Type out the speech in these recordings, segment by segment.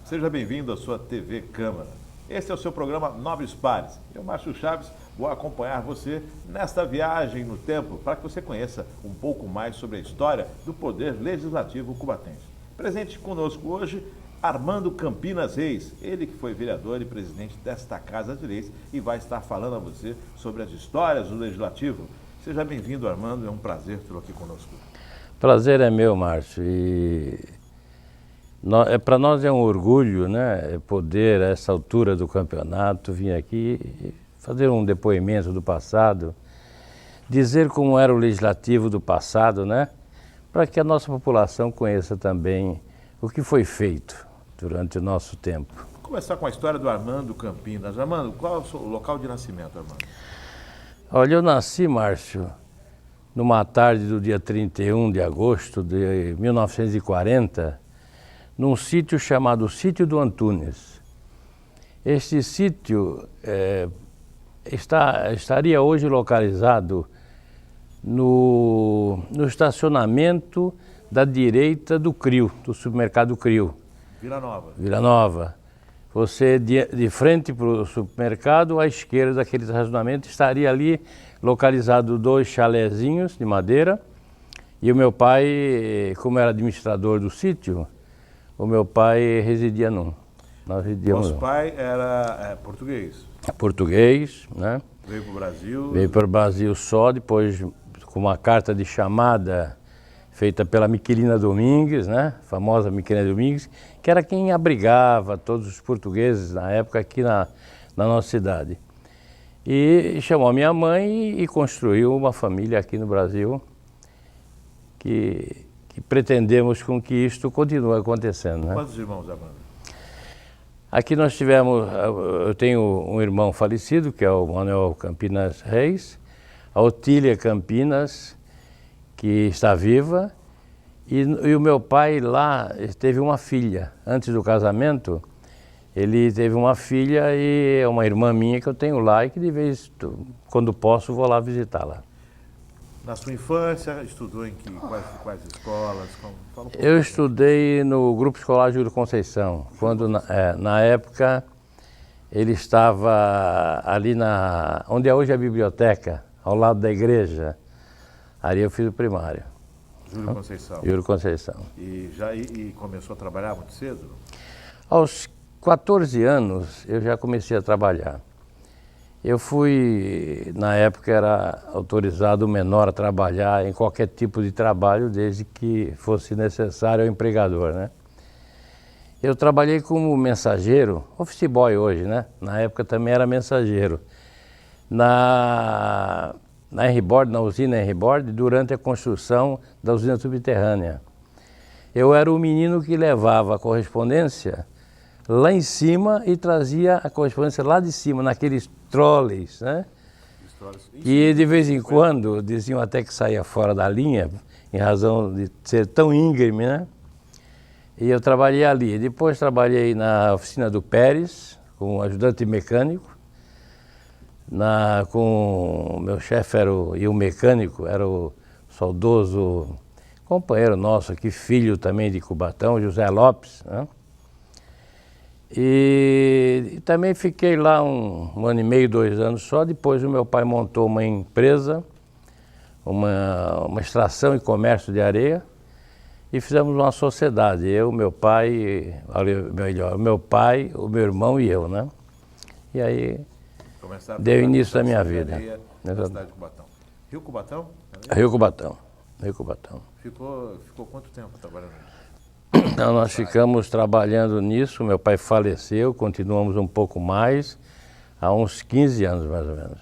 Seja bem-vindo à sua TV Câmara. Este é o seu programa Nobres Pares. Eu, Márcio Chaves, vou acompanhar você nesta viagem no tempo para que você conheça um pouco mais sobre a história do Poder Legislativo cubatense. Presente conosco hoje, Armando Campinas Reis, ele que foi vereador e presidente desta Casa de Leis e vai estar falando a você sobre as histórias do Legislativo. Seja bem-vindo, Armando, é um prazer tê-lo aqui conosco. Prazer é meu, Márcio, para nós é um orgulho, né, poder, a essa altura do campeonato, vir aqui e fazer um depoimento do passado, dizer como era o legislativo do passado, né, para que a nossa população conheça também o que foi feito durante o nosso tempo. Vou começar com a história do Armando Campinas. Armando, qual é o seu local de nascimento, Armando? Olha, eu nasci, Márcio, numa tarde do dia 31 de agosto de 1940, num sítio chamado Sítio do Antunes. Este sítio estaria hoje localizado no estacionamento da direita do CRIO, do supermercado CRIO. Vila Nova. Vila Nova. Você, de frente para o supermercado, à esquerda daquele estacionamento, estaria ali localizado 2 chalezinhos de madeira. E o meu pai, como era administrador do sítio, o meu pai residia num. Nós residíamos. Nosso pai era português. Português, né? Veio para o Brasil. Veio para o Brasil só, depois com uma carta de chamada feita pela Miquelina Domingues, né? A famosa Miquelina Domingues, que era quem abrigava todos os portugueses na época aqui na nossa cidade. E chamou a minha mãe e construiu uma família aqui no Brasil que pretendemos com que isto continue acontecendo, né? Quantos irmãos, Armando? Aqui nós tivemos, eu tenho um irmão falecido, que é o Manuel Campinas Reis, a Otília Campinas, que está viva, e o meu pai lá teve uma filha. Antes do casamento, ele teve uma filha e é uma irmã minha que eu tenho lá e que de vez, quando posso, vou lá visitá-la. Na sua infância, estudou em quais escolas? Fala um pouco. Eu estudei no Grupo Escolar Júlio Conceição, quando na época ele estava ali onde é hoje a biblioteca, ao lado da igreja. Ali eu fiz o primário. Júlio Conceição. Júlio Conceição. E começou a trabalhar muito cedo? Aos 14 anos eu já comecei a trabalhar. Eu fui, na época era autorizado o menor a trabalhar em qualquer tipo de trabalho, desde que fosse necessário ao empregador, né? Eu trabalhei como mensageiro, office boy hoje, né? Na época também era mensageiro. Na R-Board, na usina R-Board, durante a construção da usina subterrânea. Eu era o menino que levava a correspondência lá em cima e trazia a correspondência lá de cima, naqueles trolleys, né? E de vez em quando diziam até que saía fora da linha, em razão de ser tão íngreme, né? E eu trabalhei ali. Depois trabalhei na oficina do Pérez, como ajudante mecânico. Com o meu chefe e o mecânico era o saudoso companheiro nosso aqui, filho também de Cubatão, José Lopes, né? E também fiquei lá um ano e meio, 2 anos só. Depois o meu pai montou uma empresa, uma extração e comércio de areia, e fizemos uma sociedade, eu, meu pai, o meu irmão e eu, né? E aí deu início da minha vida. Na cidade de Cubatão. Rio Cubatão? Rio Cubatão. Rio Cubatão. Ficou quanto tempo trabalhando nisso? Então, nós ficamos trabalhando nisso, meu pai faleceu, continuamos um pouco mais, há uns 15 anos mais ou menos.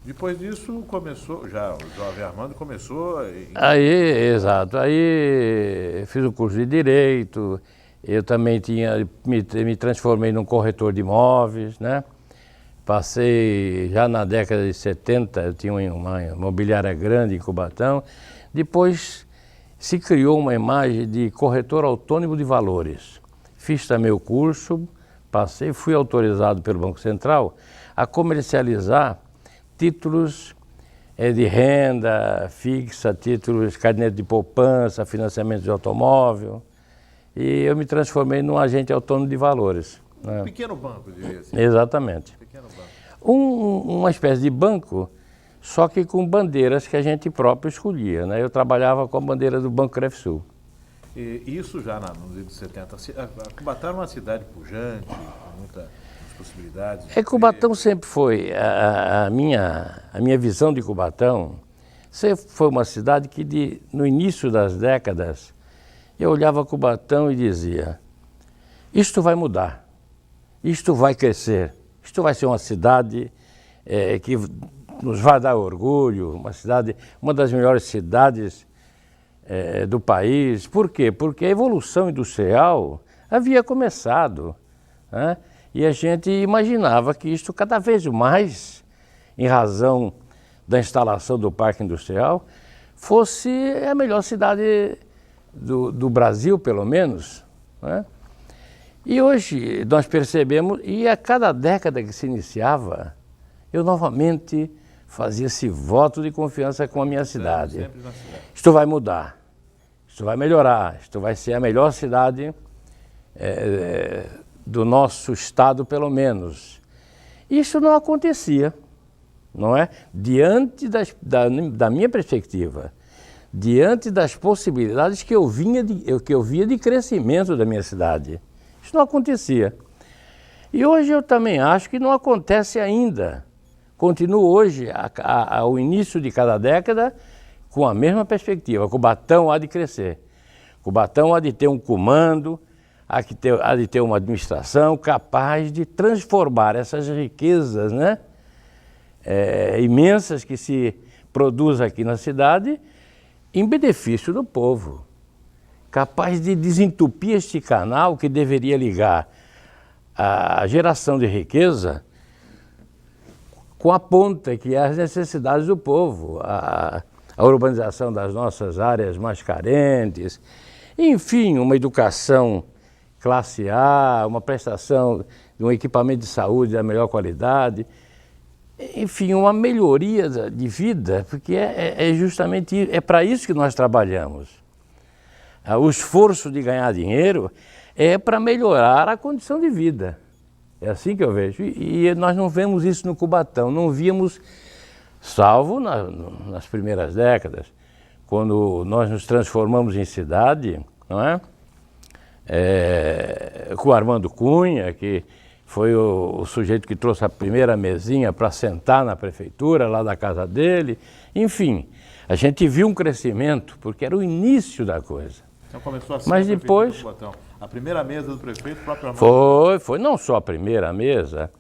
Depois disso começou, já o jovem Armando começou... Exato, aí fiz o curso de Direito, eu também me transformei num corretor de imóveis, né? Passei, já na década de 70, eu tinha uma imobiliária grande em Cubatão. Depois se criou uma imagem de corretor autônomo de valores. Fiz também o curso, fui autorizado pelo Banco Central a comercializar títulos de renda fixa, títulos, carnê de poupança, financiamento de automóvel. e eu me transformei num agente autônomo de valores. Né? Um pequeno banco, diria assim. Exatamente. Pequeno banco. Uma espécie de banco, só que com bandeiras que a gente próprio escolhia. Né? Eu trabalhava com a bandeira do Banco Crefisul. E isso já nos anos 70. Cubatão era uma cidade pujante, com muitas possibilidades. Cubatão sempre foi, a minha visão de Cubatão, sempre foi uma cidade que no início das décadas, eu olhava Cubatão e dizia, isto vai mudar, isto vai crescer, isto vai ser uma cidade que nos vai dar orgulho, uma das melhores cidades do país. Por quê? Porque a evolução industrial havia começado, né? E a gente imaginava que isto cada vez mais, em razão da instalação do parque industrial, fosse a melhor cidade do Brasil, pelo menos, né? E hoje nós percebemos, e a cada década que se iniciava, eu novamente fazia esse voto de confiança com a minha cidade. Sempre na cidade. Isto vai mudar, isto vai melhorar, isto vai ser a melhor cidade do nosso estado, pelo menos. Isso não acontecia, não é? Diante da minha perspectiva, diante das possibilidades que eu via de crescimento da minha cidade. Isso não acontecia. E hoje eu também acho que não acontece ainda. Continuo hoje, ao início de cada década, com a mesma perspectiva. Cubatão há de crescer. Cubatão há de ter um comando, há de ter uma administração capaz de transformar essas riquezas, né, imensas que se produzem aqui na cidade em benefício do povo. Capaz de desentupir este canal que deveria ligar a geração de riqueza com a ponta, que é as necessidades do povo, a urbanização das nossas áreas mais carentes, enfim, uma educação classe A, uma prestação de um equipamento de saúde da melhor qualidade, enfim, uma melhoria de vida, porque justamente para isso que nós trabalhamos. O esforço de ganhar dinheiro é para melhorar a condição de vida. É assim que eu vejo. E nós não vemos isso no Cubatão, não víamos, salvo nas primeiras décadas, quando nós nos transformamos em cidade, não é? Com o Armando Cunha, que foi o sujeito que trouxe a primeira mesinha para sentar na prefeitura, lá da casa dele. Enfim, a gente viu um crescimento, porque era o início da coisa. Então começou assim. Mas depois... A primeira mesa do prefeito, o próprio Armando... Foi não só a primeira mesa,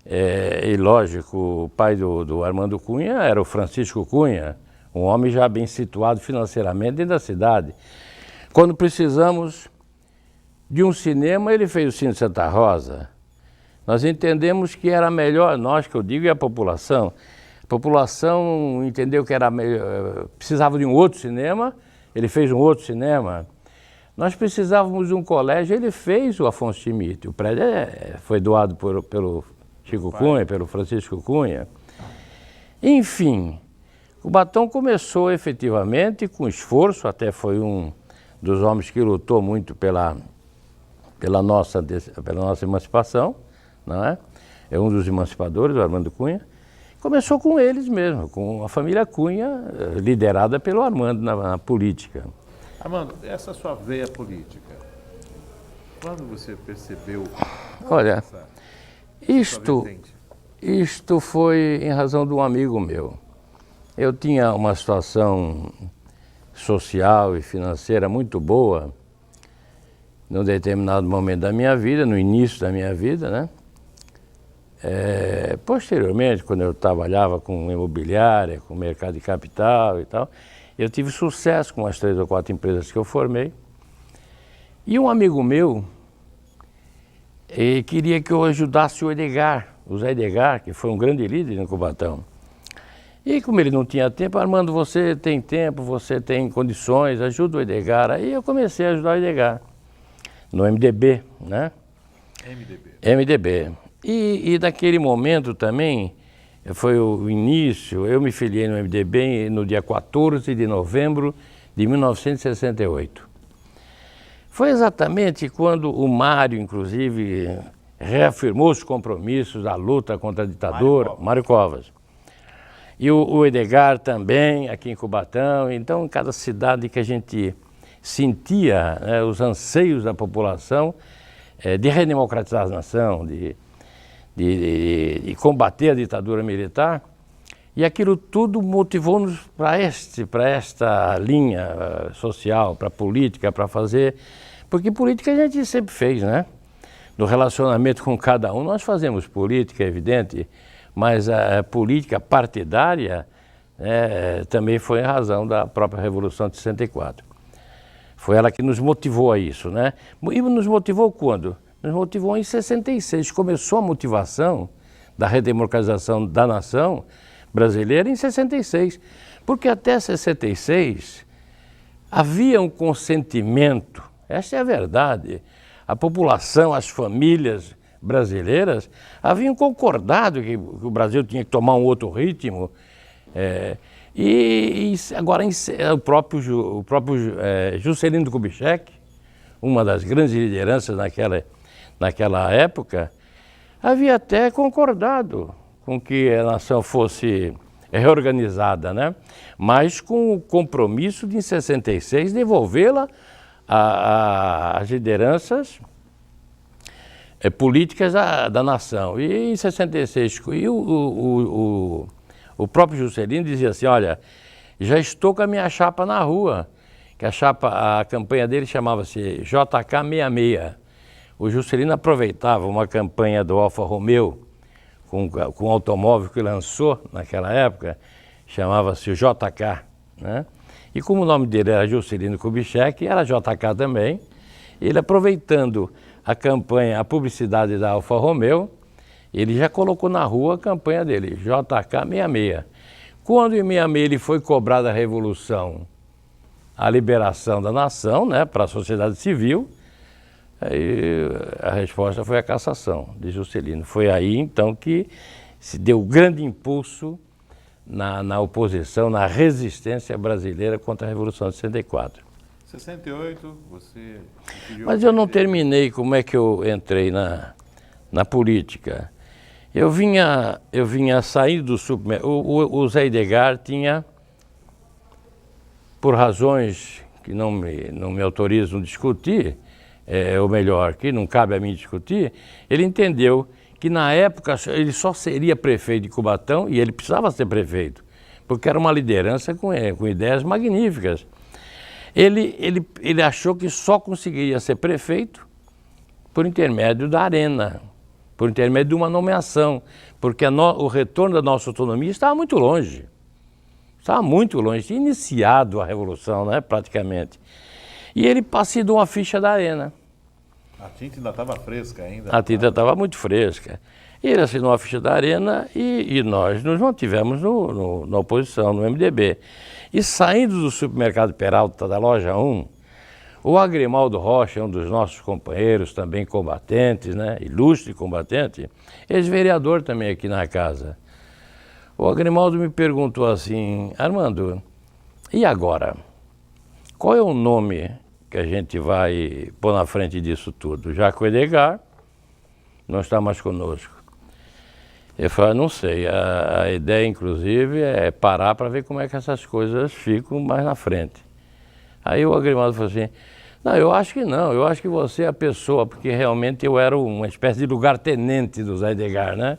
e lógico, o pai do Armando Cunha era o Francisco Cunha, um homem já bem situado financeiramente dentro da cidade. Quando precisamos de um cinema, ele fez o Cine Santa Rosa. Nós entendemos que era melhor, nós que eu digo, e a população entendeu que era melhor, precisava de um outro cinema, ele fez um outro cinema. Nós precisávamos de um colégio, ele fez o Afonso Schmidt. O prédio foi doado pelo Chico Cunha, pelo Francisco Cunha. Enfim, o Cubatão começou efetivamente com esforço, até foi um dos homens que lutou muito pela nossa emancipação, não é? É um dos emancipadores, o Armando Cunha. Começou com eles mesmo, com a família Cunha, liderada pelo Armando na política. Armando, essa sua veia política, quando você percebeu? Olha, isto foi em razão de um amigo meu. Eu tinha uma situação social e financeira muito boa, num determinado momento da minha vida, no início da minha vida, né? Posteriormente, quando eu trabalhava com imobiliária, com mercado de capital e tal, eu tive sucesso com as 3 ou 4 empresas que eu formei. E um amigo meu queria que eu ajudasse o Zé Edgar, que foi um grande líder no Cubatão. E como ele não tinha tempo, Armando, você tem tempo, você tem condições, ajuda o Edgar. Aí eu comecei a ajudar o Edgar, no MDB, né? MDB. E naquele momento também, foi o início, eu me filiei no MDB no dia 14 de novembro de 1968. Foi exatamente quando o Mário, inclusive, reafirmou os compromissos da luta contra a ditadura, Mário Covas. E o Edgar também, aqui em Cubatão. Então, em cada cidade que a gente sentia, né, os anseios da população de redemocratizar a nação, de combater a ditadura militar, e aquilo tudo motivou-nos para esta linha social, para a política, para fazer... Porque política a gente sempre fez, né? No relacionamento com cada um, nós fazemos política, é evidente, mas a política partidária também foi a razão da própria Revolução de 64. Foi ela que nos motivou a isso, né? E nos motivou quando? Nos motivou em 66. Começou a motivação da redemocratização da nação brasileira em 66. Porque até 66 havia um consentimento, essa é a verdade. A população, as famílias brasileiras haviam concordado que o Brasil tinha que tomar um outro ritmo. E agora o próprio Juscelino Kubitschek, uma das grandes lideranças naquela época, havia até concordado com que a nação fosse reorganizada, né? Mas com o compromisso de, em 66, devolvê-la às lideranças políticas da nação. E em 66, o próprio Juscelino dizia assim, olha, já estou com a minha chapa na rua, que a campanha dele chamava-se JK66. O Juscelino aproveitava uma campanha do Alfa Romeo, com um automóvel que lançou naquela época, chamava-se o JK, né? E como o nome dele era Juscelino Kubitschek, era JK também, ele aproveitando a campanha, a publicidade da Alfa Romeo, ele já colocou na rua a campanha dele, JK66. Quando em 66 ele foi cobrar da Revolução a liberação da nação, né, para a sociedade civil, aí a resposta foi a cassação de Juscelino. Foi aí então que se deu grande impulso na oposição, na resistência brasileira contra a Revolução de 64. 68, você... Mas eu não terminei como é que eu entrei na política. Eu vinha saindo do supermercado. O Zé Edgar tinha, por razões que não me autorizam a discutir, ou melhor, que não cabe a mim discutir, ele entendeu que na época ele só seria prefeito de Cubatão, e ele precisava ser prefeito, porque era uma liderança com ideias magníficas. Ele achou que só conseguiria ser prefeito por intermédio da Arena, por intermédio de uma nomeação, porque o retorno da nossa autonomia estava muito longe. Estava muito longe, tinha iniciado a Revolução, né, praticamente. E ele assinou uma ficha da Arena. A tinta ainda estava fresca ainda. A tinta estava muito fresca. Ele assinou a ficha da Arena e nós nos mantivemos na oposição, no MDB. E saindo do supermercado Peralta, da loja 1, o Agrimaldo Rocha, um dos nossos companheiros, também combatentes, né, ilustre combatente, ex-vereador também aqui na casa. O Agrimaldo me perguntou assim, Armando, e agora? Qual é o nome que a gente vai pôr na frente disso tudo? Já que o Edgar não está mais conosco. Eu falei, não sei, a ideia inclusive é parar para ver como é que essas coisas ficam mais na frente. Aí o Agrimaldo falou assim, não, eu acho que não, eu acho que você é a pessoa, porque realmente eu era uma espécie de lugar-tenente do Zé Edgar, né?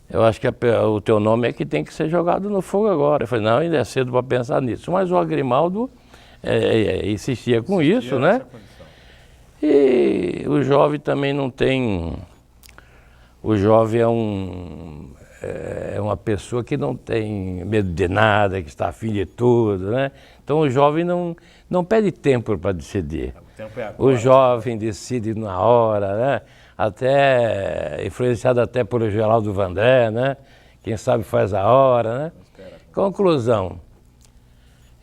Eu acho que o teu nome é que tem que ser jogado no fogo agora. Eu falei, não, ainda é cedo para pensar nisso. Mas o Agrimaldo insistia com isso, né? E o jovem também não tem... O jovem é uma pessoa que não tem medo de nada, que está afim de tudo, né? Então o jovem não pede tempo para decidir. O jovem decide na hora, né? Até influenciado até por Geraldo Vandré, né? Quem sabe faz a hora, né? Conclusão.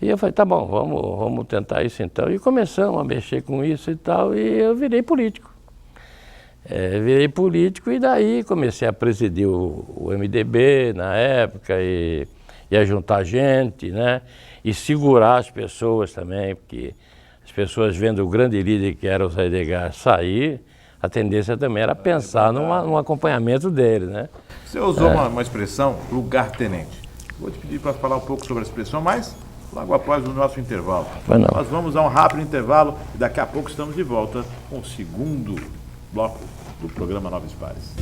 E eu falei, tá bom, vamos tentar isso então. E começamos a mexer com isso e tal, e eu virei político. Virei político e daí comecei a presidir o MDB na época e a juntar gente, né? E segurar as pessoas também, porque as pessoas vendo o grande líder que era o Zé Edgar sair, a tendência também era pensar num acompanhamento dele, né? Você usou uma expressão, lugar-tenente. Vou te pedir para falar um pouco sobre a expressão, mas logo após o nosso intervalo. Nós vamos a um rápido intervalo e daqui a pouco estamos de volta com o segundo bloco do programa Novos Pares.